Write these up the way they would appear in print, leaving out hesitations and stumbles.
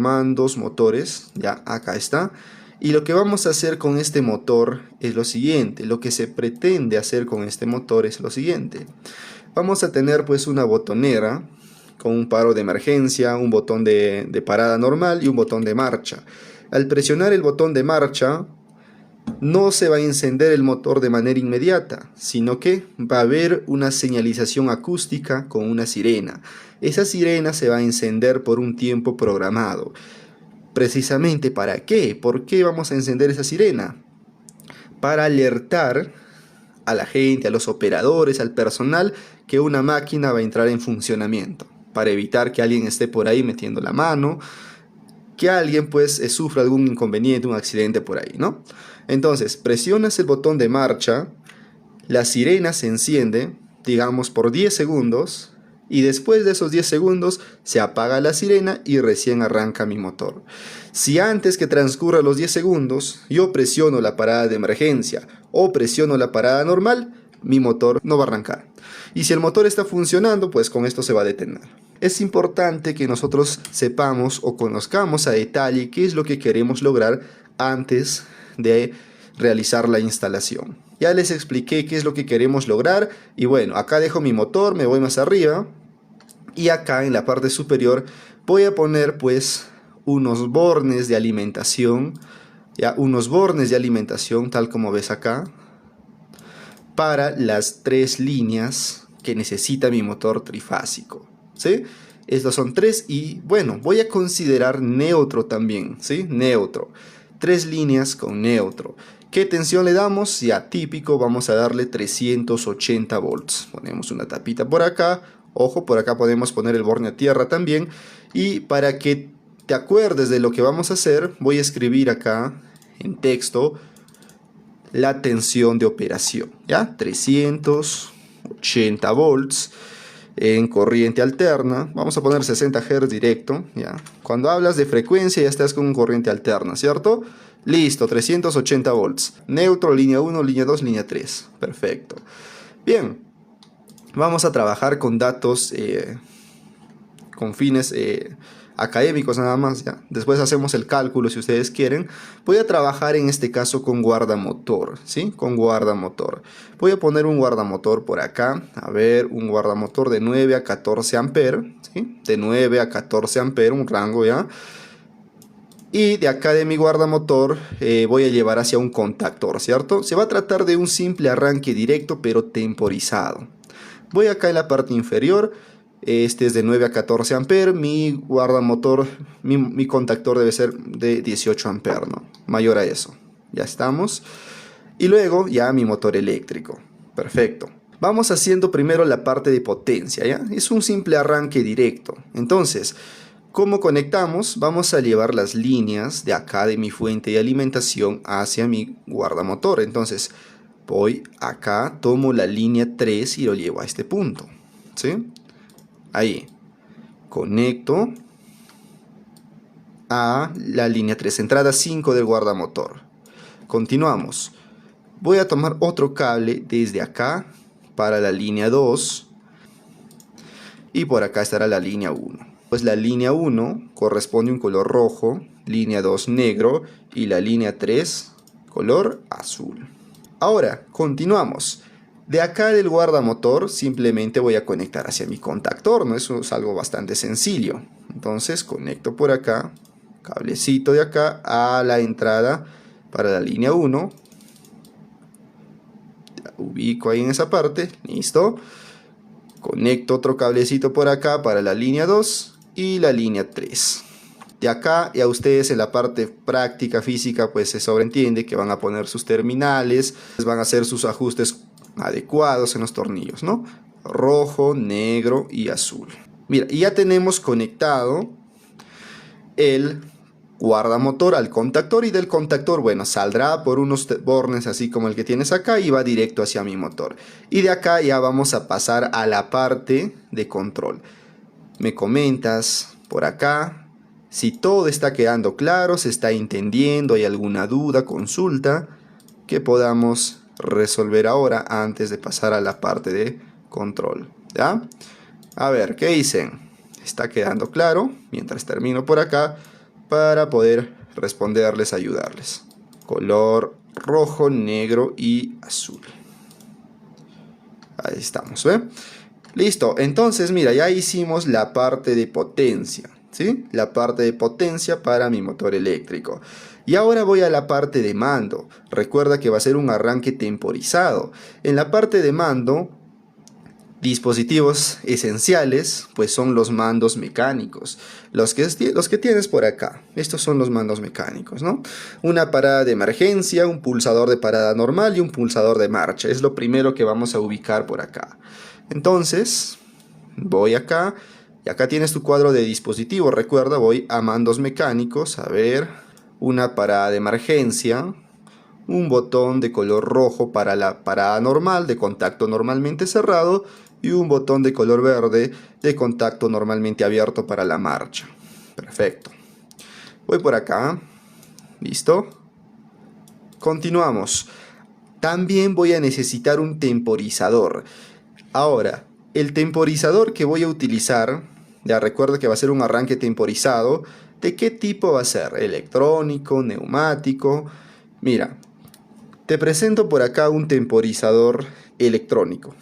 Comandos, motores, ya acá está. Y lo que vamos a hacer con este motor es lo siguiente. Lo que se pretende hacer con este motor es lo siguiente. Vamos a tener pues una botonera con un paro de emergencia, un botón de parada normal y un botón de marcha. Al presionar el botón de marcha, no se va a encender el motor de manera inmediata, sino que va a haber una señalización acústica con una sirena. Esa sirena se va a encender por un tiempo programado. ¿Precisamente para qué? ¿Por qué vamos a encender esa sirena? Para alertar a la gente, a los operadores, al personal, que una máquina va a entrar en funcionamiento. Para evitar que alguien esté por ahí metiendo la mano, que alguien pues sufra algún inconveniente, un accidente por ahí, ¿no? Entonces, presionas el botón de marcha, la sirena se enciende, digamos por 10 segundos, y después de esos 10 segundos se apaga la sirena y recién arranca mi motor. Si antes que transcurra los 10 segundos yo presiono la parada de emergencia o presiono la parada normal, mi motor no va a arrancar. Y si el motor está funcionando, pues con esto se va a detener. Es importante que nosotros sepamos o conozcamos a detalle qué es lo que queremos lograr antes de realizar la instalación. Ya les expliqué qué es lo que queremos lograr y bueno, acá dejo mi motor, me voy más arriba y acá en la parte superior voy a poner pues unos bornes de alimentación, ya unos bornes de alimentación tal como ves acá, para las 3 líneas que necesita mi motor trifásico, ¿sí? Estos son 3 y bueno, voy a considerar neutro también, ¿sí? Neutro. 3 líneas con neutro. ¿Qué tensión le damos? Ya típico, vamos a darle 380 volts. Ponemos una tapita por acá. Ojo, por acá podemos poner el borne a tierra también. Y para que te acuerdes de lo que vamos a hacer, voy a escribir acá en texto la tensión de operación, ¿ya? 380 volts en corriente alterna. Vamos a poner 60 Hz directo, ¿ya? Cuando hablas de frecuencia ya estás con corriente alterna, ¿cierto? Listo, 380 volts. Neutro, línea 1, línea 2, línea 3. Perfecto. Bien, vamos a trabajar con datos, con fines académicos nada más, ¿ya? Después hacemos el cálculo si ustedes quieren. Voy a trabajar en este caso con guardamotor, ¿sí? Con guardamotor. Voy a poner un guardamotor por acá. A ver, un guardamotor de 9 a 14 amperes, ¿sí? De 9 a 14 amperes, un rango, ¿ya? Y de acá de mi guardamotor voy a llevar hacia un contactor, ¿cierto? Se va a tratar de un simple arranque directo pero temporizado. Voy acá en la parte inferior. Este es de 9 a 14 amperes. Mi guardamotor, mi contactor debe ser de 18 amperes, ¿no? Mayor a eso. Ya estamos. Y luego ya mi motor eléctrico. Perfecto. Vamos haciendo primero la parte de potencia, ¿ya? Es un simple arranque directo. Entonces, ¿cómo conectamos? Vamos a llevar las líneas de acá de mi fuente de alimentación hacia mi guardamotor. Entonces, voy acá, tomo la línea 3 y lo llevo a este punto, ¿sí? Ahí, conecto a la línea 3, entrada 5 del guardamotor. Continuamos. Voy a tomar otro cable desde acá para la línea 2 y por acá estará la línea 1. Pues la línea 1 corresponde a un color rojo, línea 2 negro y la línea 3 color azul. Ahora, continuamos. De acá del guardamotor simplemente voy a conectar hacia mi contactor, ¿no? Eso es algo bastante sencillo. Entonces conecto por acá, cablecito de acá a la entrada para la línea 1. Ubico ahí en esa parte, listo. Conecto otro cablecito por acá para la línea 2 y la línea 3. De acá ya ustedes en la parte práctica física pues se sobreentiende que van a poner sus terminales, van a hacer sus ajustes adecuados en los tornillos, ¿no? Rojo, negro y azul. Mira, y ya tenemos conectado el guardamotor al contactor y del contactor, bueno, saldrá por unos bornes así como el que tienes acá y va directo hacia mi motor. Y de acá ya vamos a pasar a la parte de control. Me comentas por acá si todo está quedando claro, se está entendiendo, hay alguna duda, consulta que podamos resolver ahora antes de pasar a la parte de control, ¿ya? A ver, ¿qué dicen? ¿Está quedando claro? Mientras termino por acá para poder responderles, ayudarles. Color rojo, negro y azul. Ahí estamos, ¿ve? Listo, entonces mira, ya hicimos la parte de potencia, ¿sí? La parte de potencia para mi motor eléctrico. Y ahora voy a la parte de mando. Recuerda que va a ser un arranque temporizado. En la parte de mando, dispositivos esenciales, pues son los mandos mecánicos. Los que tienes por acá. Estos son los mandos mecánicos, ¿no? Una parada de emergencia, un pulsador de parada normal y un pulsador de marcha. Es lo primero que vamos a ubicar por acá. Entonces, voy acá. Y acá tienes tu cuadro de dispositivos. Recuerda, voy a mandos mecánicos. A ver, una parada de emergencia. Un botón de color rojo para la parada normal de contacto normalmente cerrado y un botón de color verde de contacto normalmente abierto para la marcha. Perfecto. Voy por acá. ¿Listo? Continuamos. También voy a necesitar un temporizador. Ahora, el temporizador que voy a utilizar, ya recuerda que va a ser un arranque temporizado. ¿De qué tipo va a ser? ¿Electrónico? ¿Neumático? Mira, te presento por acá un temporizador electrónico.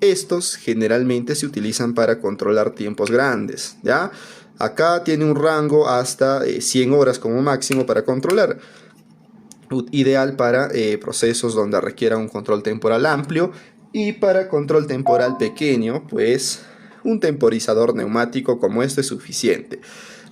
Estos generalmente se utilizan para controlar tiempos grandes, ¿ya? Acá tiene un rango hasta 100 horas como máximo para controlar. Ideal para procesos donde requiera un control temporal amplio, y para control temporal pequeño, pues un temporizador neumático como este es suficiente.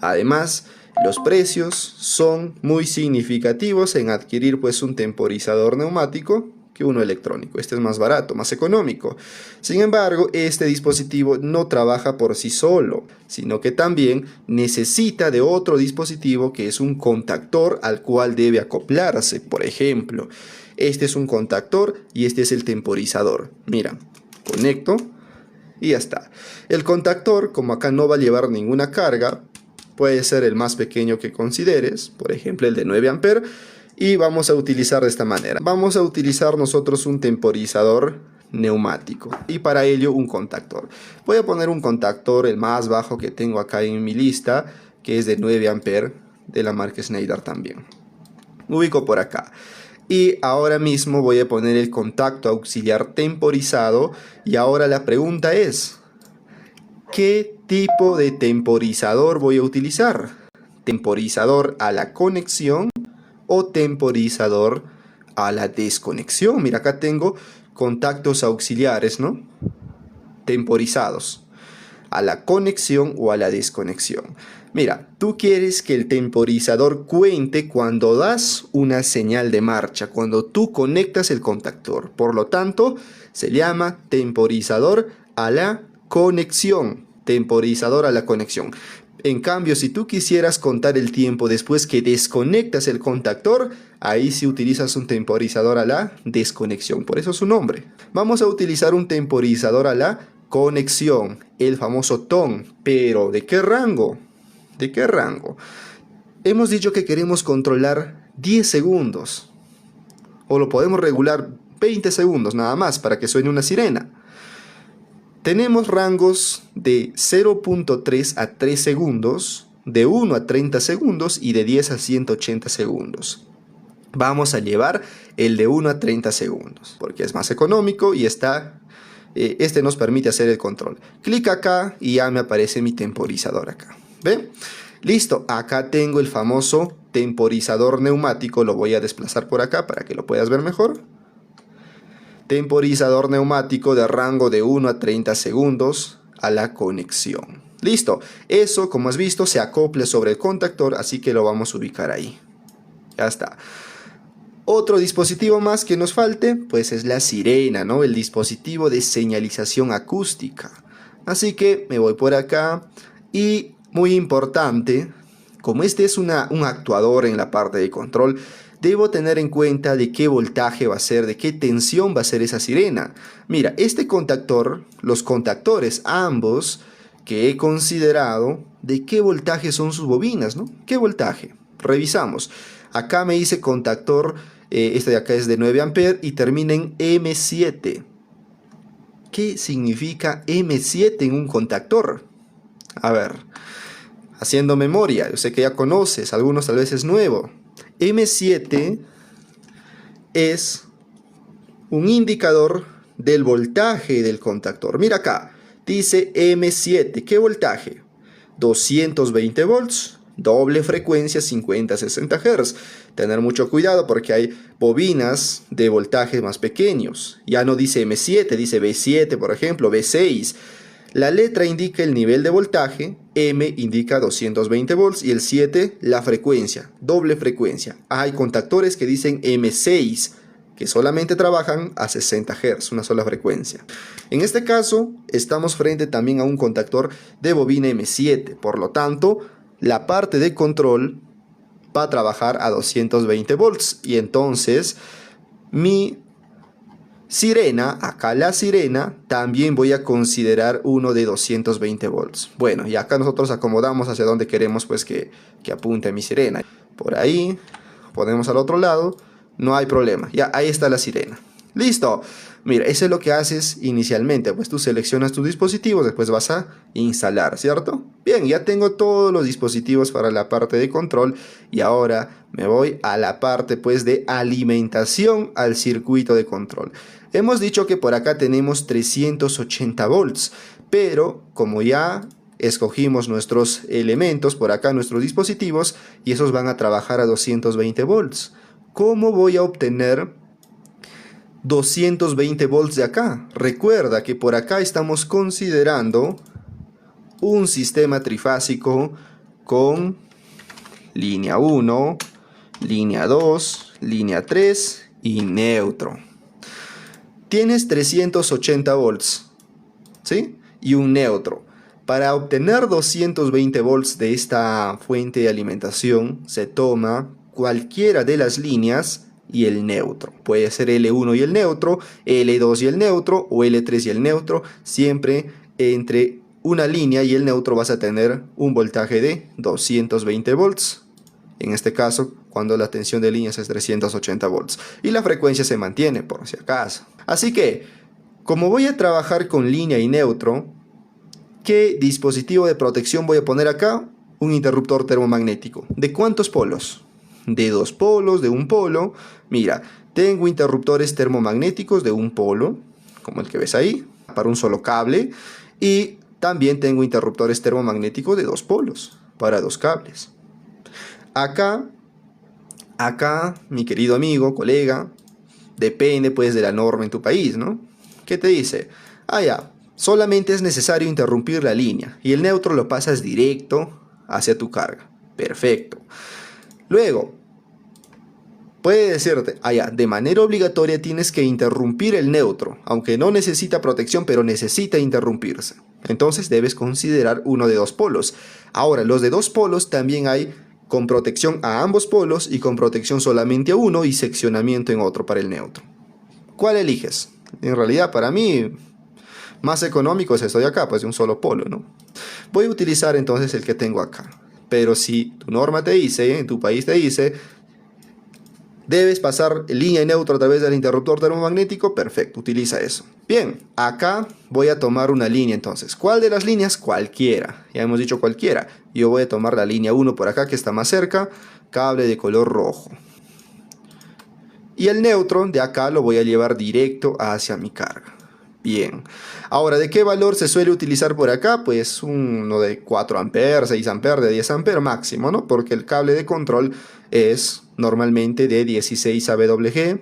Además, los precios son muy significativos en adquirir pues un temporizador neumático que uno electrónico. Este es más barato, más económico. Sin embargo, este dispositivo no trabaja por sí solo, sino que también necesita de otro dispositivo que es un contactor al cual debe acoplarse. Por ejemplo, este es un contactor y este es el temporizador. Mira, conecto y ya está. El contactor, como acá no va a llevar ninguna carga, puede ser el más pequeño que consideres, por ejemplo el de 9 amperes, y vamos a utilizar de esta manera. Vamos a utilizar nosotros un temporizador neumático y para ello un contactor. Voy a poner un contactor, el más bajo que tengo acá en mi lista, que es de 9 amperes de la marca Schneider también. Ubico por acá. Y ahora mismo voy a poner el contacto auxiliar temporizado y ahora la pregunta es: ¿qué tipo de temporizador voy a utilizar? ¿Temporizador a la conexión o temporizador a la desconexión? Mira, acá tengo contactos auxiliares, ¿no? Temporizados. ¿A la conexión o a la desconexión? Mira, tú quieres que el temporizador cuente cuando das una señal de marcha, cuando tú conectas el contactor. Por lo tanto, se llama temporizador a la conexión. Temporizador a la conexión. En cambio, si tú quisieras contar el tiempo después que desconectas el contactor, ahí sí utilizas un temporizador a la desconexión. Por eso su nombre. Vamos a utilizar un temporizador a la conexión, el famoso TON. Pero, ¿de qué rango? ¿De qué rango? Hemos dicho que queremos controlar 10 segundos. O lo podemos regular 20 segundos nada más para que suene una sirena. Tenemos rangos de 0.3 a 3 segundos, de 1 a 30 segundos y de 10 a 180 segundos. Vamos a llevar el de 1 a 30 segundos, porque es más económico y este nos permite hacer el control. Clic acá y ya me aparece mi temporizador acá. ¿Ve? Listo, acá tengo el famoso temporizador neumático. Lo voy a desplazar por acá para que lo puedas ver mejor. Temporizador neumático de rango de 1 a 30 segundos a la conexión. Listo, eso como has visto se acopla sobre el contactor, así que lo vamos a ubicar ahí. Ya está. Otro dispositivo más que nos falte, pues es la sirena, ¿no? El dispositivo de señalización acústica. Así que me voy por acá y muy importante, como este es un actuador en la parte de control, debo tener en cuenta de qué voltaje va a ser, de qué tensión va a ser esa sirena. Mira, este contactor, los contactores ambos que he considerado, de qué voltaje son sus bobinas, ¿no? ¿Qué voltaje? Revisamos. Acá me dice contactor, este de acá es de 9 amperes y termina en M7. ¿Qué significa M7 en un contactor? A ver, haciendo memoria, yo sé que ya conoces, algunos tal vez es nuevo. M7 es un indicador del voltaje del contactor. Mira acá, dice M7, ¿qué voltaje? 220 volts, doble frecuencia 50-60 Hz. Tener mucho cuidado porque hay bobinas de voltaje más pequeños. Ya no dice M7, dice B7 por ejemplo, B6. La letra indica el nivel de voltaje, M indica 220 volts y el 7 la frecuencia, doble frecuencia. Hay contactores que dicen M6, que solamente trabajan a 60 Hz, una sola frecuencia. En este caso, estamos frente también a un contactor de bobina M7, por lo tanto, la parte de control va a trabajar a 220 volts y entonces mi sirena, acá la sirena, también voy a considerar uno de 220 volts. Bueno, y acá nosotros acomodamos hacia donde queremos pues que apunte mi sirena. Por ahí, ponemos al otro lado, no hay problema. Ya, ahí está la sirena. ¡Listo! Mira, eso es lo que haces inicialmente. Pues tú seleccionas tus dispositivos, después vas a instalar, ¿cierto? Bien, ya tengo todos los dispositivos para la parte de control y ahora me voy a la parte pues de alimentación al circuito de control. Hemos dicho que por acá tenemos 380 volts, pero como ya escogimos nuestros elementos por acá, nuestros dispositivos, y esos van a trabajar a 220 volts. ¿Cómo voy a obtener 220 volts de acá? Recuerda que por acá estamos considerando un sistema trifásico con línea 1, línea 2, línea 3 y neutro. Tienes 380 volts, ¿sí? Y un neutro. Para obtener 220 volts de esta fuente de alimentación se toma cualquiera de las líneas y el neutro. Puede ser L1 y el neutro, L2 y el neutro o L3 y el neutro. Siempre entre una línea y el neutro vas a tener un voltaje de 220 volts. En este caso, cuando la tensión de líneas es 380 volts. Y la frecuencia se mantiene por si acaso. Así que, como voy a trabajar con línea y neutro, ¿qué dispositivo de protección voy a poner acá? Un interruptor termomagnético. ¿De cuántos polos? De 2 polos, de un polo. Mira, tengo interruptores termomagnéticos de un polo, como el que ves ahí, para un solo cable. Y también tengo interruptores termomagnéticos de 2 polos, para 2 cables. Acá, mi querido amigo, colega, depende pues de la norma en tu país, ¿no? ¿Qué te dice? Ya, solamente es necesario interrumpir la línea y el neutro lo pasas directo hacia tu carga. Perfecto. Luego, puede decirte, ya, de manera obligatoria tienes que interrumpir el neutro, aunque no necesita protección, pero necesita interrumpirse. Entonces debes considerar uno de 2 polos. Ahora, los de 2 polos también hay con protección a ambos polos y con protección solamente a uno y seccionamiento en otro para el neutro. ¿Cuál eliges? En realidad, para mí, más económico es esto de acá, pues de un solo polo, ¿no? Voy a utilizar entonces el que tengo acá. Pero si tu norma te dice, en tu país te dice, debes pasar línea y neutro a través del interruptor termomagnético, perfecto, utiliza eso. Bien, acá voy a tomar una línea entonces. ¿Cuál de las líneas? Cualquiera. Ya hemos dicho cualquiera. Yo voy a tomar la línea 1 por acá que está más cerca, cable de color rojo. Y el neutro de acá lo voy a llevar directo hacia mi carga. Bien, ahora, ¿de qué valor se suele utilizar por acá? Pues uno de 4 amperes, 6 amperes, de 10 amperes máximo, ¿no? Porque el cable de control es normalmente de 16 AWG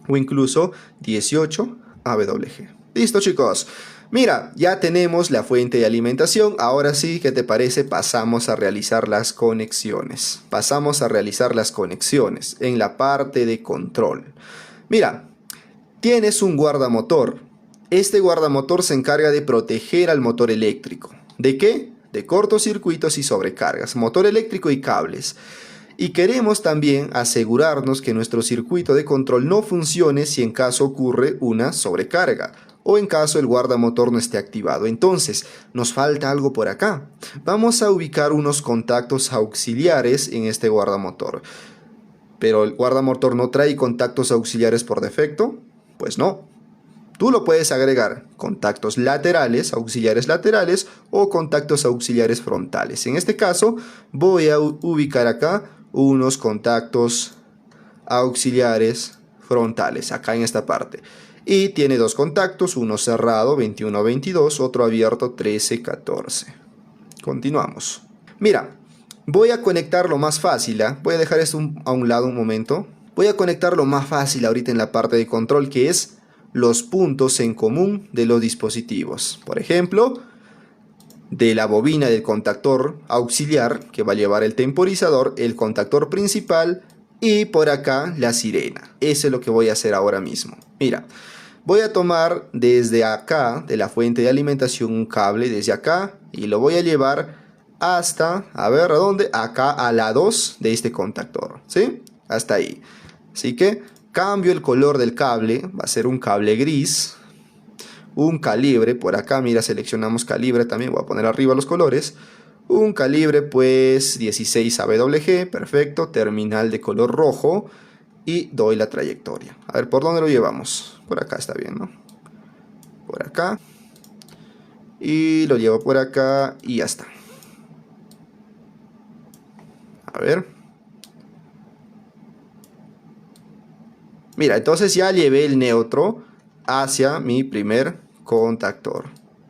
o incluso 18 AWG. Listo, chicos. Mira, ya tenemos la fuente de alimentación. Ahora sí, ¿qué te parece? Pasamos a realizar las conexiones. Pasamos a realizar las conexiones en la parte de control. Mira, tienes un guardamotor. Este guardamotor se encarga de proteger al motor eléctrico. ¿De qué? De cortocircuitos y sobrecargas, motor eléctrico y cables. Y queremos también asegurarnos que nuestro circuito de control no funcione si en caso ocurre una sobrecarga o en caso el guardamotor no esté activado. Entonces, nos falta algo por acá. Vamos a ubicar unos contactos auxiliares en este guardamotor. ¿Pero el guardamotor no trae contactos auxiliares por defecto? Pues no. Tú lo puedes agregar contactos laterales, auxiliares laterales o contactos auxiliares frontales. En este caso voy a ubicar acá unos contactos auxiliares frontales, acá en esta parte. Y tiene dos contactos, uno cerrado 21-22, otro abierto 13-14. Continuamos. Mira, voy a conectar lo más fácil, ¿eh? Voy a dejar esto a un lado un momento. Voy a conectar lo más fácil ahorita en la parte de control, que es los puntos en común de los dispositivos. Por ejemplo, de la bobina del contactor auxiliar, que va a llevar el temporizador, el contactor principal y por acá la sirena. Eso es lo que voy a hacer ahora mismo. Mira, voy a tomar desde acá, de la fuente de alimentación, un cable desde acá y lo voy a llevar hasta, a ver, ¿a dónde? Acá a la 2 de este contactor, ¿sí? Hasta ahí. Así que cambio el color del cable, va a ser un cable gris. Un calibre, por acá, mira, seleccionamos calibre también, voy a poner arriba los colores. Un calibre, pues, 16 AWG, perfecto, terminal de color rojo. Y doy la trayectoria. A ver, ¿por dónde lo llevamos? Por acá está bien, ¿no? Por acá. Y lo llevo por acá y ya está. A ver. Mira, entonces ya llevé el neutro hacia mi primer contactor.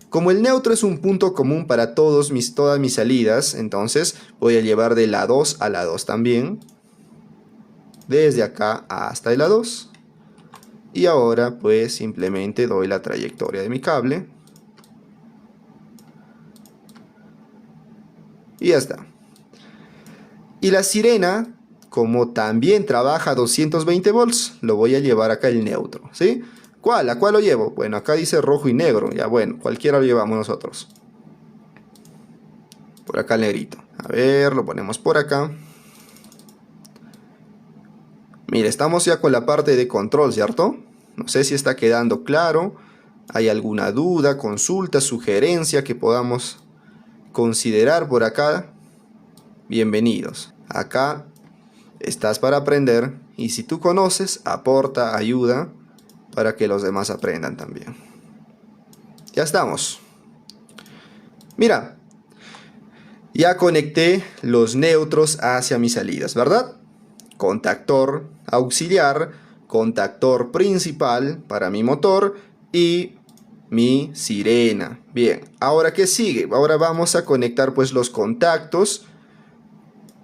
Como el neutro es un punto común para todas mis salidas, entonces voy a llevar de la 2 a la 2 también. Desde acá hasta el A2. Y ahora pues simplemente doy la trayectoria de mi cable. Y ya está. Y la sirena, como también trabaja a 220 volts, lo voy a llevar acá el neutro, ¿sí? ¿Cuál? ¿A cuál lo llevo? Bueno, acá dice rojo y negro. Ya bueno, cualquiera lo llevamos nosotros. Por acá el negrito. A ver, lo ponemos por acá. Mira, estamos ya con la parte de control, ¿cierto? No sé si está quedando claro. ¿Hay alguna duda, consulta, sugerencia que podamos considerar por acá? Bienvenidos. Acá estás para aprender y si tú conoces, aporta, ayuda para que los demás aprendan también. Ya estamos. Mira, ya conecté los neutros hacia mis salidas, ¿verdad? Contactor auxiliar, contactor principal para mi motor y mi sirena. Bien, ahora ¿qué sigue? Ahora vamos a conectar pues los contactos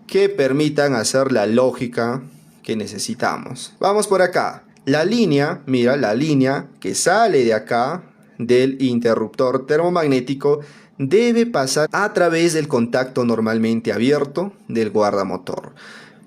que permitan hacer la lógica que necesitamos. Vamos por acá. La línea, mira, la línea que sale de acá del interruptor termomagnético debe pasar a través del contacto normalmente abierto del guardamotor.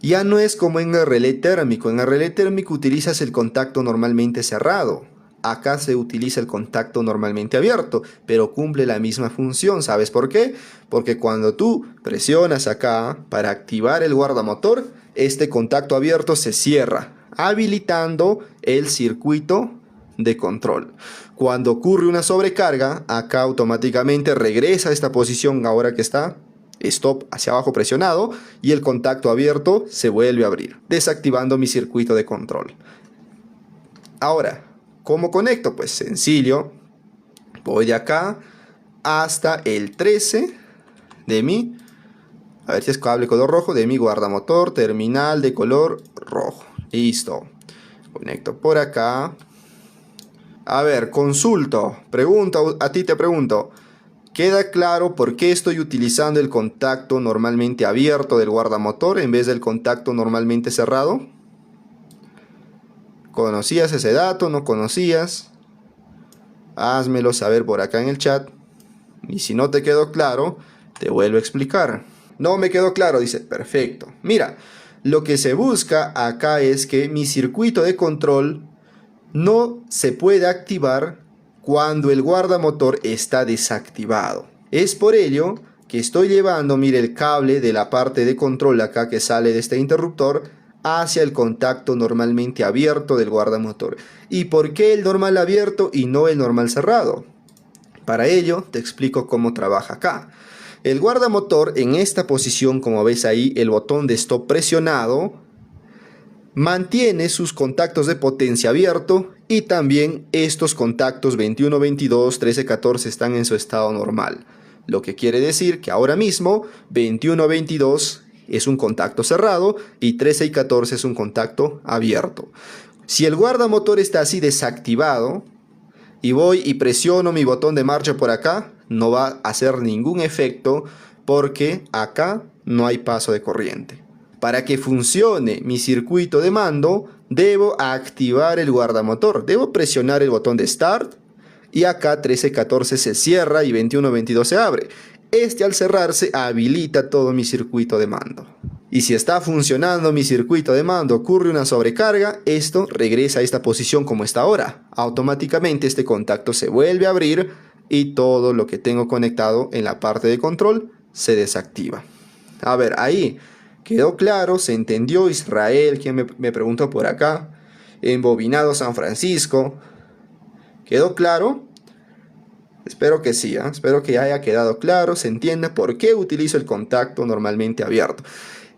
Ya no es como en el relé térmico. En el relé térmico utilizas el contacto normalmente cerrado. Acá se utiliza el contacto normalmente abierto, pero cumple la misma función. ¿Sabes por qué? Porque cuando tú presionas acá para activar el guardamotor, este contacto abierto se cierra, habilitando el circuito de control. Cuando ocurre una sobrecarga, acá automáticamente regresa a esta posición ahora que está stop hacia abajo presionado y el contacto abierto se vuelve a abrir, desactivando mi circuito de control. Ahora, ¿cómo conecto? Pues sencillo, voy de acá hasta el 13 de mi, a ver si es cable color rojo, de mi guardamotor, terminal de color rojo. Listo. Conecto por acá. A ver, consulto, pregunto, a ti te pregunto, ¿queda claro por qué estoy utilizando el contacto normalmente abierto del guardamotor en vez del contacto normalmente cerrado? ¿Conocías ese dato? ¿No conocías? Házmelo saber por acá en el chat. Y si no te quedó claro, te vuelvo a explicar. No me quedó claro, dice. Perfecto. Mira, lo que se busca acá es que mi circuito de control no se puede activar cuando el guardamotor está desactivado. Es por ello que estoy llevando, mire, el cable de la parte de control acá que sale de este interruptor hacia el contacto normalmente abierto del guardamotor. ¿Y por qué el normal abierto y no el normal cerrado? Para ello te explico cómo trabaja acá. El guardamotor en esta posición, como ves ahí, el botón de stop presionado, mantiene sus contactos de potencia abierto y también estos contactos 21, 22, 13, 14 están en su estado normal. Lo que quiere decir que ahora mismo 21, 22 es un contacto cerrado y 13 y 14 es un contacto abierto. Si el guardamotor está así desactivado y voy y presiono mi botón de marcha por acá, no va a hacer ningún efecto porque acá no hay paso de corriente. Para que funcione mi circuito de mando, debo activar el guardamotor. Debo presionar el botón de Start y acá 13-14 se cierra y 21-22 se abre. Este al cerrarse habilita todo mi circuito de mando. Y si está funcionando mi circuito de mando, ocurre una sobrecarga, esto regresa a esta posición como está ahora. Automáticamente este contacto se vuelve a abrir y todo lo que tengo conectado en la parte de control se desactiva. A ver, ahí quedó claro, se entendió. Israel, quien me preguntó por acá, embobinado San Francisco. ¿Quedó claro? Espero que sí, espero que haya quedado claro, se entienda por qué utilizo el contacto normalmente abierto.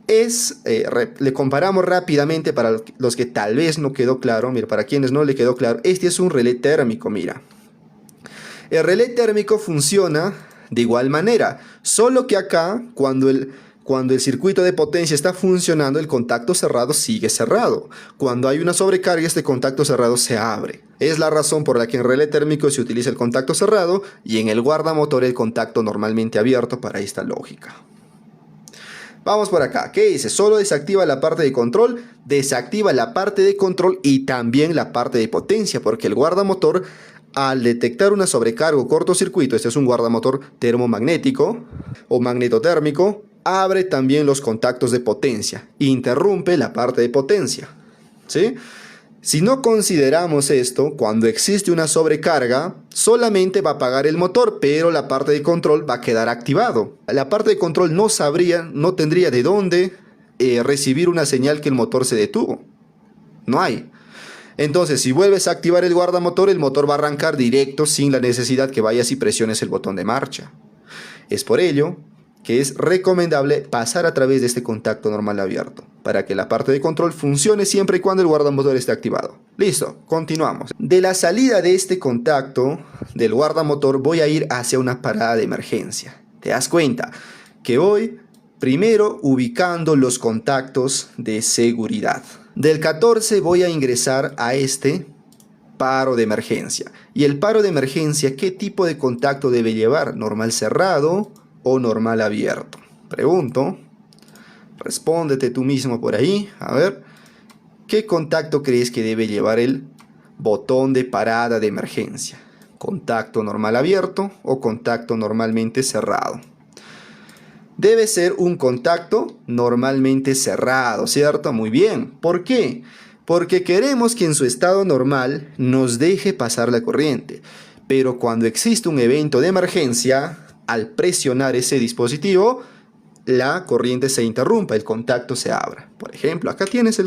Le comparamos rápidamente para los que tal vez no quedó claro. Mira, para quienes no le quedó claro, este es un relé térmico, mira. El relé térmico funciona de igual manera, solo que acá, cuando el circuito de potencia está funcionando, el contacto cerrado sigue cerrado. Cuando hay una sobrecarga, este contacto cerrado se abre. Es la razón por la que en relé térmico se utiliza el contacto cerrado y en el guardamotor el contacto normalmente abierto para esta lógica. Vamos por acá. ¿Qué dice? Solo desactiva la parte de control, desactiva la parte de control y también la parte de potencia, porque el guardamotor, al detectar una sobrecarga o cortocircuito, este es un guardamotor termomagnético o magnetotérmico, abre también los contactos de potencia, interrumpe la parte de potencia, ¿sí? Si no consideramos esto, cuando existe una sobrecarga, solamente va a apagar el motor, pero la parte de control va a quedar activado. La parte de control no tendría de dónde recibir una señal que el motor se detuvo. No hay. Entonces, si vuelves a activar el guardamotor, el motor va a arrancar directo sin la necesidad que vayas y presiones el botón de marcha. Es por ello que es recomendable pasar a través de este contacto normal abierto, para que la parte de control funcione siempre y cuando el guardamotor esté activado. Listo, continuamos. De la salida de este contacto del guardamotor voy a ir hacia una parada de emergencia. ¿Te das cuenta? Que voy primero ubicando los contactos de seguridad. Del 14 voy a ingresar a este paro de emergencia. Y el paro de emergencia, ¿qué tipo de contacto debe llevar? ¿Normal cerrado o normal abierto? Pregunto. Respóndete tú mismo por ahí. A ver, ¿qué contacto crees que debe llevar el botón de parada de emergencia? ¿Contacto normal abierto o contacto normalmente cerrado? Debe ser un contacto normalmente cerrado, ¿cierto? Muy bien. ¿Por qué? Porque queremos que en su estado normal nos deje pasar la corriente. Pero cuando existe un evento de emergencia, al presionar ese dispositivo, la corriente se interrumpa, el contacto se abra. Por ejemplo, acá tienes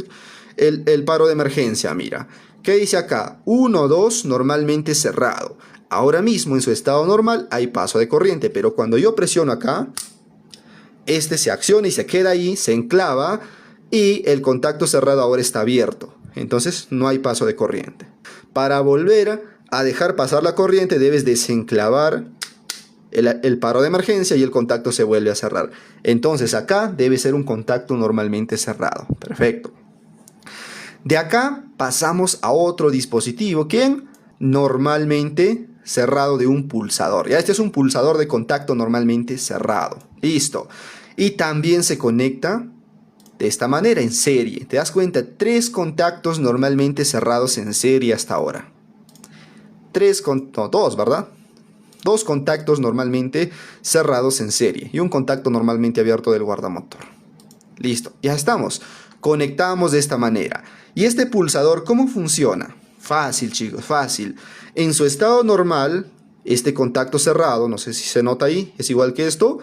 el paro de emergencia, mira. ¿Qué dice acá? 1, 2, normalmente cerrado. Ahora mismo en su estado normal hay paso de corriente, pero cuando yo presiono acá, este se acciona y se queda ahí, se enclava y el contacto cerrado ahora está abierto. Entonces no hay paso de corriente. Para volver a dejar pasar la corriente debes desenclavar el paro de emergencia y el contacto se vuelve a cerrar. Entonces acá debe ser un contacto normalmente cerrado. Perfecto. De acá pasamos a otro dispositivo que normalmente cerrado de un pulsador. Ya este es un pulsador de contacto normalmente cerrado. Listo. Y también se conecta de esta manera en serie. ¿Te das cuenta? 3 contactos normalmente cerrados en serie hasta ahora. 2, ¿verdad? 2 contactos normalmente cerrados en serie y un contacto normalmente abierto del guardamotor. Listo, ya estamos. Conectamos de esta manera. ¿Y este pulsador cómo funciona? Fácil, chicos, fácil. En su estado normal, este contacto cerrado, no sé si se nota ahí, es igual que esto,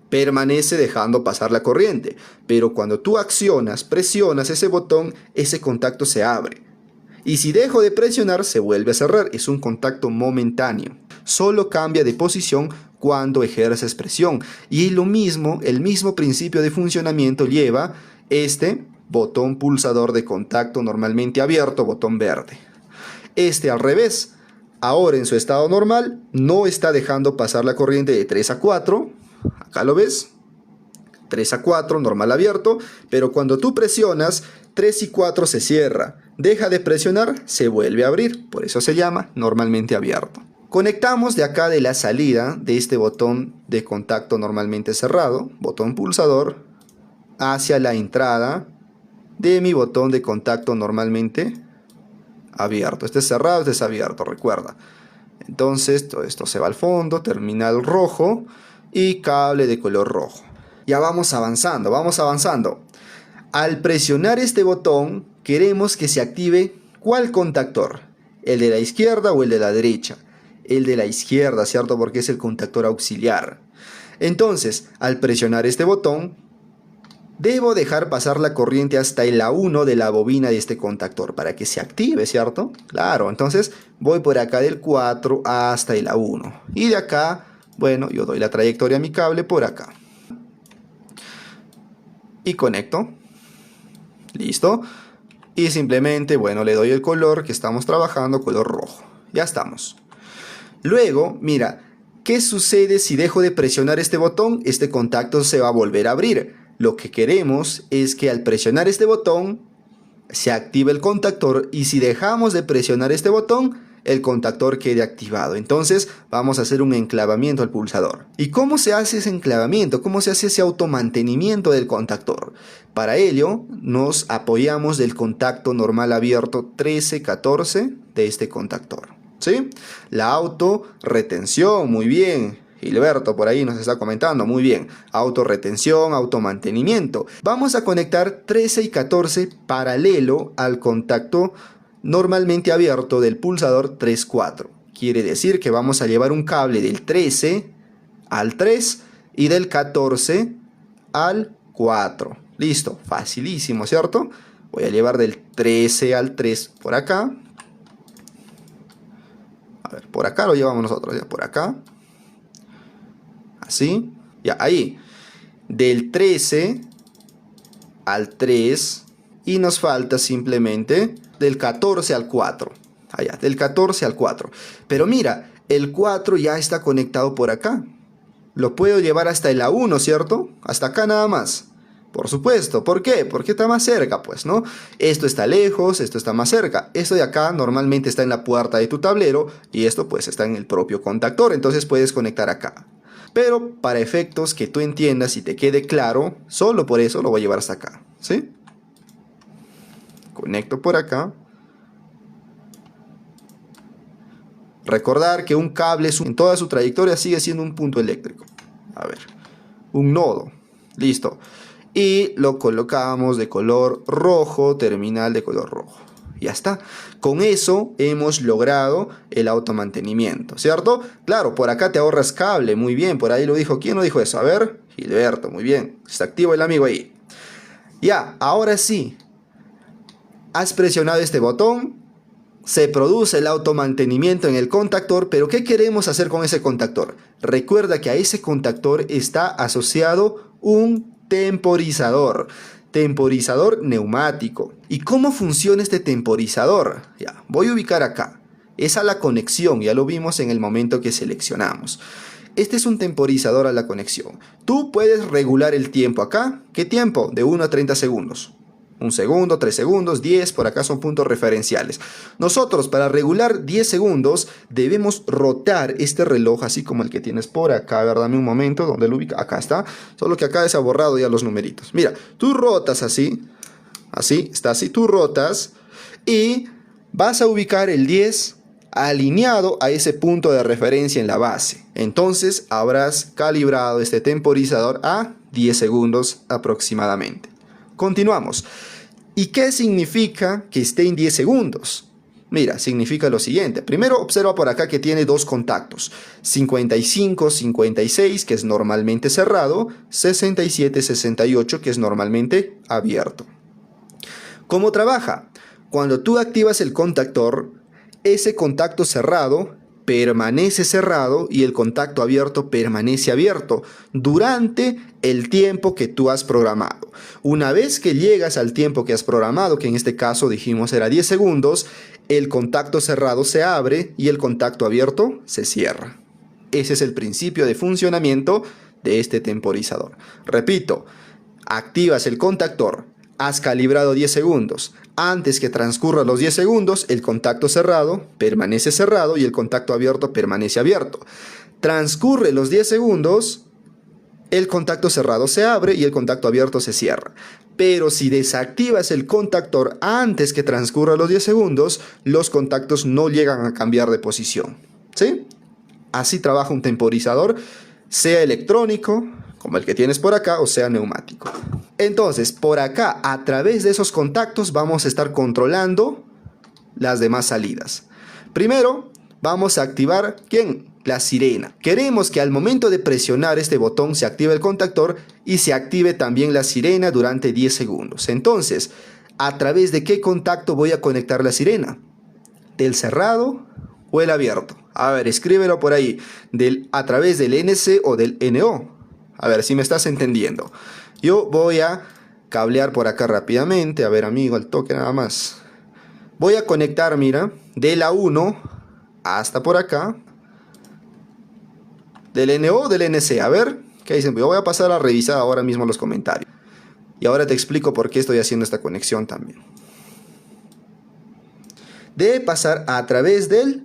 permanece dejando pasar la corriente. Pero cuando tú presionas ese botón, ese contacto se abre. Y si dejo de presionar, se vuelve a cerrar. Es un contacto momentáneo. Solo cambia de posición cuando ejerces presión. Y el mismo principio de funcionamiento lleva este botón pulsador de contacto normalmente abierto, botón verde. Este al revés, ahora en su estado normal no está dejando pasar la corriente de 3 a 4, acá lo ves, 3 a 4, normal abierto, pero cuando tú presionas 3 y 4 se cierra, deja de presionar, se vuelve a abrir, por eso se llama normalmente abierto. Conectamos de acá de la salida de este botón de contacto normalmente cerrado, botón pulsador, hacia la entrada de mi botón de contacto normalmente abierto. Este es cerrado, este es abierto, recuerda. Entonces todo esto se va al fondo, terminal rojo y cable de color rojo. Ya vamos avanzando, vamos avanzando. Al presionar este botón queremos que se active ¿cuál contactor? ¿El de la izquierda o el de la derecha? El de la izquierda, ¿cierto? Porque es el contactor auxiliar. Entonces, al presionar este botón, debo dejar pasar la corriente hasta el A1 de la bobina de este contactor para que se active, ¿cierto? Claro, entonces voy por acá del 4 hasta el A1. Y de acá, bueno, yo doy la trayectoria a mi cable por acá. Y conecto. Listo. Y simplemente, bueno, le doy el color que estamos trabajando, color rojo. Ya estamos. Luego, mira, ¿qué sucede si dejo de presionar este botón? Este contacto se va a volver a abrir. Lo que queremos es que al presionar este botón se active el contactor y si dejamos de presionar este botón, el contactor quede activado. Entonces vamos a hacer un enclavamiento al pulsador. ¿Y cómo se hace ese enclavamiento? ¿Cómo se hace ese automantenimiento del contactor? Para ello nos apoyamos del contacto normal abierto 13-14 de este contactor. ¿Sí? La autorretención, muy bien. Gilberto por ahí nos está comentando, muy bien. Autorretención, automantenimiento. Vamos a conectar 13 y 14 paralelo al contacto normalmente abierto del pulsador 3-4. Quiere decir que vamos a llevar un cable del 13 al 3 y del 14 al 4. Listo, facilísimo, ¿cierto? Voy a llevar del 13 al 3 por acá. A ver, por acá lo llevamos nosotros, ya por acá. Así, ya ahí. Del 13 al 3 y nos falta simplemente del 14 al 4. Allá, del 14 al 4. Pero mira, el 4 ya está conectado por acá. Lo puedo llevar hasta el A1, ¿cierto? Hasta acá nada más. Por supuesto, ¿por qué? Porque está más cerca, pues, ¿no? Esto está lejos, esto está más cerca. Esto de acá normalmente está en la puerta de tu tablero y esto pues está en el propio contactor, entonces puedes conectar acá. Pero para efectos que tú entiendas y te quede claro, solo por eso lo voy a llevar hasta acá, ¿sí? Conecto por acá. Recordar que un cable en toda su trayectoria sigue siendo un punto eléctrico. A ver, un nodo. Listo. Y lo colocamos de color rojo, terminal de color rojo. Ya está. Con eso hemos logrado el automantenimiento, ¿cierto? Claro, por acá te ahorras cable, muy bien. Por ahí lo dijo. ¿Quién lo dijo eso? A ver, Gilberto, muy bien. Está activo el amigo ahí. Ya, ahora sí. Has presionado este botón. Se produce el automantenimiento en el contactor, pero ¿qué queremos hacer con ese contactor? Recuerda que a ese contactor está asociado un temporizador neumático. ¿Y cómo funciona este temporizador? Ya, voy a ubicar acá. Es a la conexión, ya lo vimos en el momento que seleccionamos. Este es un temporizador a la conexión. Tú puedes regular el tiempo acá. ¿Qué tiempo? De 1 a 30 segundos. 1 segundo, 3 segundos, 10, por acá son puntos referenciales. Nosotros para regular 10 segundos debemos rotar este reloj así como el que tienes por acá. A ver, dame un momento, ¿dónde lo ubica? Acá está, solo que acá se ha borrado ya los numeritos. Mira, tú rotas así, está así, tú rotas y vas a ubicar el 10 alineado a ese punto de referencia en la base. Entonces habrás calibrado este temporizador a 10 segundos aproximadamente. Continuamos. ¿Y qué significa que esté en 10 segundos? Mira, significa lo siguiente. Primero observa por acá que tiene dos contactos. 55, 56, que es normalmente cerrado. 67, 68, que es normalmente abierto. ¿Cómo trabaja? Cuando tú activas el contactor, ese contacto cerrado permanece cerrado y el contacto abierto permanece abierto durante el tiempo que tú has programado. Una vez que llegas al tiempo que has programado, que en este caso dijimos era 10 segundos, el contacto cerrado se abre y el contacto abierto se cierra. Ese es el principio de funcionamiento de este temporizador. Repito, activas el contactor, has calibrado 10 segundos. Antes que transcurran los 10 segundos, el contacto cerrado permanece cerrado y el contacto abierto permanece abierto. Transcurre los 10 segundos, el contacto cerrado se abre y el contacto abierto se cierra. Pero si desactivas el contactor antes que transcurran los 10 segundos, los contactos no llegan a cambiar de posición. ¿Sí? Así trabaja un temporizador, sea electrónico, como el que tienes por acá, o sea neumático. Entonces, por acá, a través de esos contactos, vamos a estar controlando las demás salidas. Primero, vamos a activar, ¿quién? La sirena. Queremos que al momento de presionar este botón se active el contactor y se active también la sirena durante 10 segundos. Entonces, ¿a través de qué contacto voy a conectar la sirena? ¿Del cerrado o el abierto? A ver, escríbelo por ahí. ¿A través del NC o del NO? A ver si me estás entendiendo. Yo voy a cablear por acá rápidamente. A ver, amigo, al toque nada más. Voy a conectar, mira, de la 1 hasta por acá. Del NO o del NC. A ver, ¿qué dicen? Yo voy a pasar a revisar ahora mismo los comentarios. Y ahora te explico por qué estoy haciendo esta conexión también. Debe pasar a través del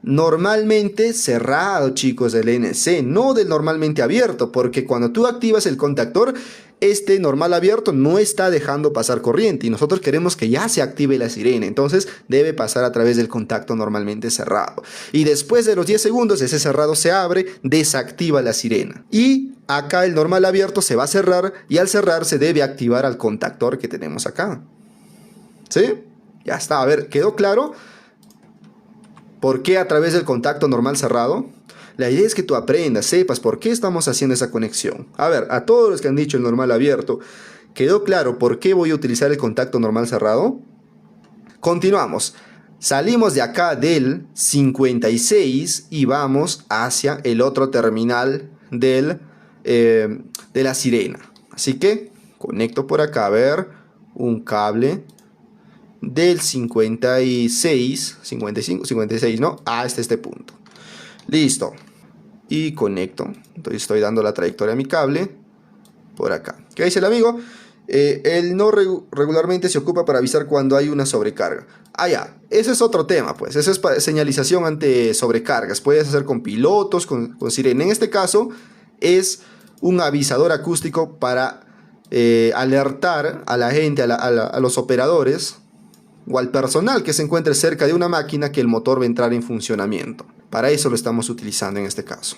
normalmente cerrado, chicos, del NC, no del normalmente abierto, porque cuando tú activas el contactor, este normal abierto no está dejando pasar corriente y nosotros queremos que ya se active la sirena. Entonces debe pasar a través del contacto normalmente cerrado. Y después de los 10 segundos, ese cerrado se abre, desactiva la sirena. Y acá el normal abierto se va a cerrar y al cerrar se debe activar al contactor que tenemos acá. ¿Sí? Ya está. A ver, ¿quedó claro? ¿Por qué a través del contacto normal cerrado? La idea es que tú aprendas, sepas por qué estamos haciendo esa conexión. A ver, a todos los que han dicho el normal abierto, ¿quedó claro por qué voy a utilizar el contacto normal cerrado? Continuamos. Salimos de acá del 56 y vamos hacia el otro terminal de la sirena. Así que conecto por acá, a ver, un cable del 56, 55, 56, ¿no? Hasta este punto. Listo. Y conecto. Entonces estoy dando la trayectoria a mi cable por acá. ¿Qué dice el amigo? El no regularmente se ocupa para avisar cuando hay una sobrecarga. Ah, ya. Ese es otro tema, pues. Esa es señalización ante sobrecargas. Puedes hacer con pilotos, con sirena. En este caso es un avisador acústico para alertar a la gente, a los operadores o al personal que se encuentre cerca de una máquina que el motor va a entrar en funcionamiento. Para eso lo estamos utilizando en este caso.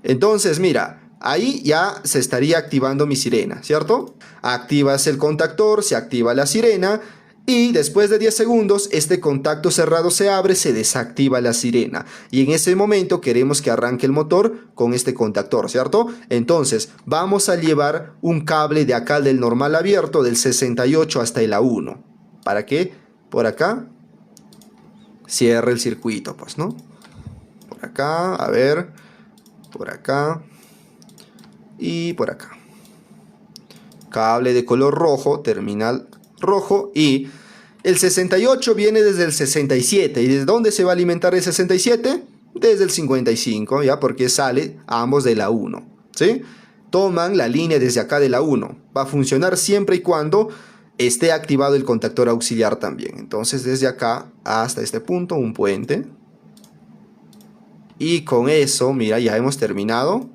Entonces, mira, ahí ya se estaría activando mi sirena, ¿cierto? Activas el contactor, se activa la sirena y después de 10 segundos este contacto cerrado se abre, se desactiva la sirena. Y en ese momento queremos que arranque el motor con este contactor, ¿cierto? Entonces, vamos a llevar un cable de acá del normal abierto del 68 hasta el A1. ¿Para que por acá cierre el circuito, pues, ¿no? Por acá, a ver, por acá y por acá. Cable de color rojo, terminal rojo, y el 68 viene desde el 67. ¿Y desde dónde se va a alimentar el 67? Desde el 55, ¿ya? Porque sale ambos de la 1, ¿sí? Toman la línea desde acá de la 1. Va a funcionar siempre y cuando esté activado el contactor auxiliar también. Entonces desde acá hasta este punto un puente. Y con eso, mira, ya hemos terminado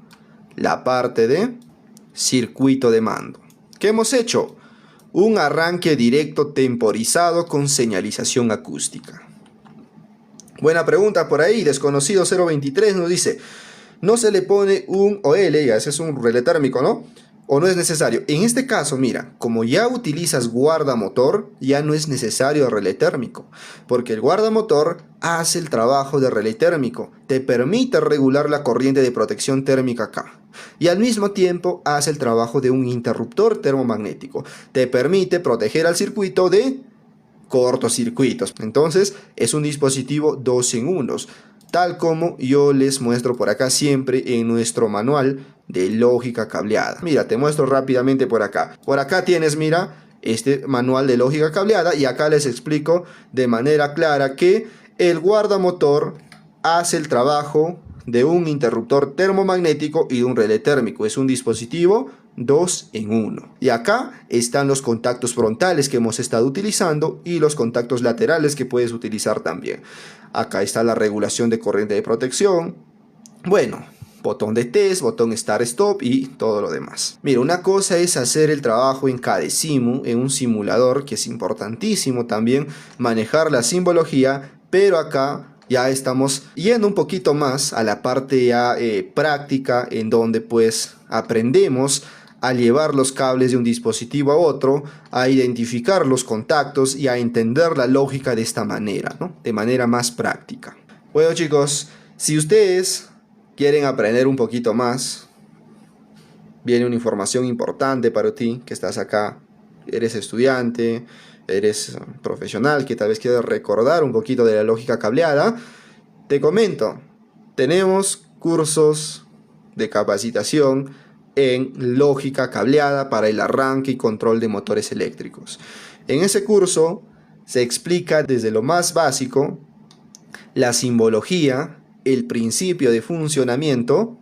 la parte de circuito de mando. ¿Qué hemos hecho? Un arranque directo temporizado con señalización acústica. Buena pregunta por ahí. Desconocido 023 nos dice: no se le pone un OL, ya ese es un relé térmico, ¿no? ¿O no es necesario? En este caso, mira, como ya utilizas guardamotor, ya no es necesario relé térmico, porque el guardamotor hace el trabajo de relé térmico, te permite regular la corriente de protección térmica acá, y al mismo tiempo hace el trabajo de un interruptor termomagnético, te permite proteger al circuito de cortocircuitos. Entonces es un dispositivo 2 en 1. tal como yo les muestro por acá siempre en nuestro manual de lógica cableada. Mira, te muestro rápidamente por acá. Por acá tienes, mira, este manual de lógica cableada, y acá les explico de manera clara que el guardamotor hace el trabajo de un interruptor termomagnético y de un relé térmico. Es un dispositivo 2 en 1. Y acá están los contactos frontales que hemos estado utilizando y los contactos laterales que puedes utilizar también. Acá está la regulación de corriente de protección. Bueno, botón de test, botón start stop y todo lo demás. Mira, una cosa es hacer el trabajo en Cadecimu, en un simulador, que es importantísimo también manejar la simbología, pero acá ya estamos yendo un poquito más a la parte ya práctica, en donde pues aprendemos a llevar los cables de un dispositivo a otro, a identificar los contactos y a entender la lógica de esta manera, ¿no? De manera más práctica. Bueno, chicos, si ustedes quieren aprender un poquito más, viene una información importante para ti que estás acá, eres estudiante, eres profesional que tal vez quieres recordar un poquito de la lógica cableada. Te comento, tenemos cursos de capacitación en lógica cableada para el arranque y control de motores eléctricos. En ese curso se explica desde lo más básico la simbología, el principio de funcionamiento,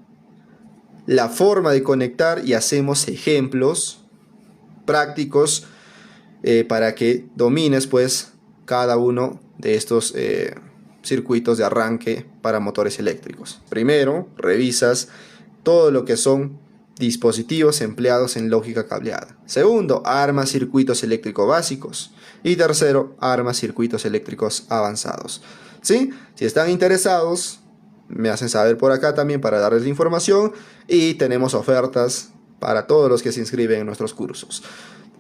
la forma de conectar, y hacemos ejemplos prácticos para que domines pues cada uno de estos circuitos de arranque para motores eléctricos. Primero revisas todo lo que son dispositivos empleados en lógica cableada. Segundo, armas circuitos eléctricos básicos. Y tercero, armas circuitos eléctricos avanzados. ¿Sí? Si están interesados, me hacen saber por acá también para darles la información, y tenemos ofertas para todos los que se inscriben en nuestros cursos.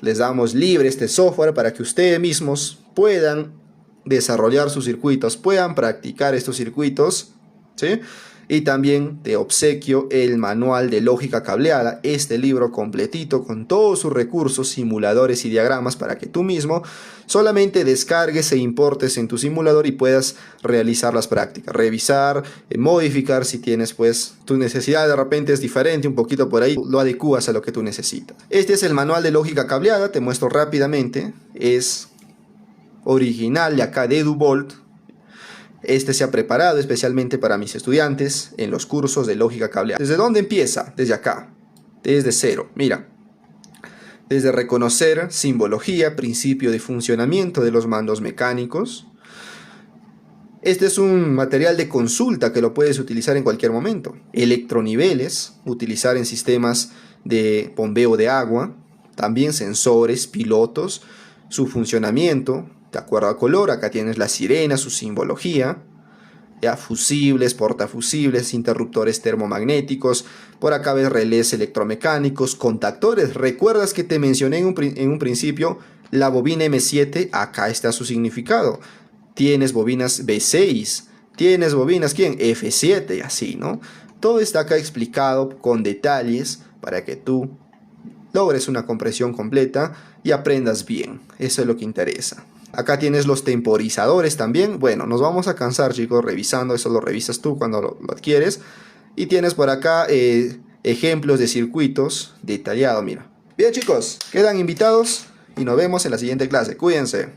Les damos libre este software para que ustedes mismos puedan desarrollar sus circuitos, puedan practicar estos circuitos, ¿sí? Y también te obsequio el manual de lógica cableada, este libro completito con todos sus recursos, simuladores y diagramas, para que tú mismo solamente descargues e importes en tu simulador y puedas realizar las prácticas, revisar, modificar si tienes pues tu necesidad de repente es diferente un poquito por ahí, lo adecuas a lo que tú necesitas. Este es el manual de lógica cableada, te muestro rápidamente, es original de acá de EduVolt. Este se ha preparado especialmente para mis estudiantes en los cursos de lógica cableada. ¿Desde dónde empieza? Desde acá, desde cero. Mira, desde reconocer simbología, principio de funcionamiento de los mandos mecánicos. Este es un material de consulta que lo puedes utilizar en cualquier momento. Electroniveles, utilizar en sistemas de bombeo de agua. También sensores, pilotos, su funcionamiento. De acuerdo a color, acá tienes la sirena, su simbología, ya, fusibles, portafusibles, interruptores termomagnéticos, por acá ves relés electromecánicos, contactores. ¿Recuerdas que te mencioné en un principio la bobina M7? Acá está su significado. Tienes bobinas B6, tienes bobinas, ¿quién? F7, así, ¿no? Todo está acá explicado con detalles para que tú logres una comprensión completa y aprendas bien. Eso es lo que interesa. Acá tienes los temporizadores también. Bueno, nos vamos a cansar, chicos, revisando. Eso lo revisas tú cuando lo adquieres. Y tienes por acá ejemplos de circuitos detallados, mira. Bien, chicos, quedan invitados y nos vemos en la siguiente clase. Cuídense.